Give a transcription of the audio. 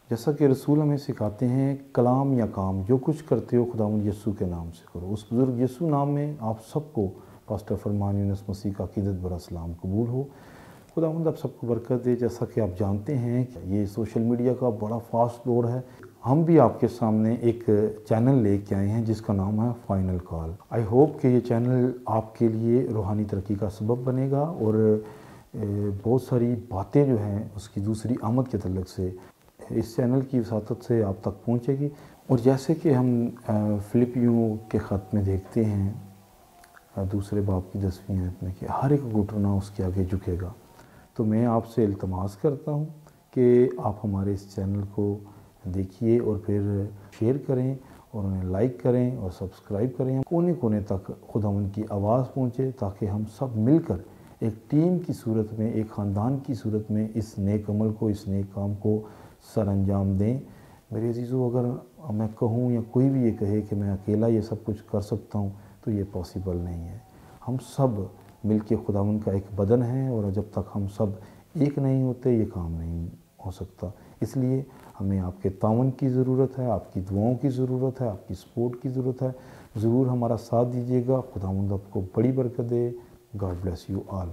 جیسا کہ رسول ہمیں سکھاتے ہیں کلام یا کام جو کچھ کرتے ہو خداوند یسوع کے نام سے کرو۔ اس بزرگ یسوع نام میں آپ سب کو پاسٹر فرمان یونس مسیح کا عقیدت برا سلام قبول ہو۔ خداوند آپ سب کو برکت دے۔ جیسا کہ آپ جانتے ہیں کہ یہ سوشل میڈیا کا بڑا فاسٹ دور ہے، ہم بھی آپ کے سامنے ایک چینل لے کے آئے ہیں جس کا نام ہے فائنل کال۔ آئی ہوپ کہ یہ چینل آپ کے لیے روحانی ترقی کا سبب بنے گا اور بہت ساری باتیں جو ہیں اس کی دوسری آمد کے تعلق سے اس چینل کی وساطت سے آپ تک پہنچے گی۔ اور جیسے کہ ہم فلپیوں کے خط میں دیکھتے ہیں دوسرے باب کی 10ویں آیت میں کہ ہر ایک گھٹنا اس کے آگے جھکے گا، تو میں آپ سے التماس کرتا ہوں کہ آپ ہمارے اس چینل کو دیکھیے اور پھر شیئر کریں اور انہیں لائک کریں اور سبسکرائب کریں، کونے کونے تک خداوند کی آواز پہنچے تاکہ ہم سب مل کر ایک ٹیم کی صورت میں، ایک خاندان کی صورت میں اس نیک عمل کو، اس نیک کام کو سر انجام دیں۔ میرے عزیزو، اگر میں کہوں یا کوئی بھی یہ کہے کہ میں اکیلا یہ سب کچھ کر سکتا ہوں تو یہ پاسیبل نہیں ہے۔ ہم سب مل کے خداوند کا ایک بدن ہے اور جب تک ہم سب ایک نہیں ہوتے یہ کام نہیں ہو سکتا۔ اس لیے ہمیں آپ کے تعاون کی ضرورت ہے، آپ کی دعاؤں کی ضرورت ہے، آپ کی سپورٹ کی ضرورت ہے۔ ضرور ہمارا ساتھ دیجیے گا۔ خداوند آپ کو بڑی برکت دے۔ God bless you all.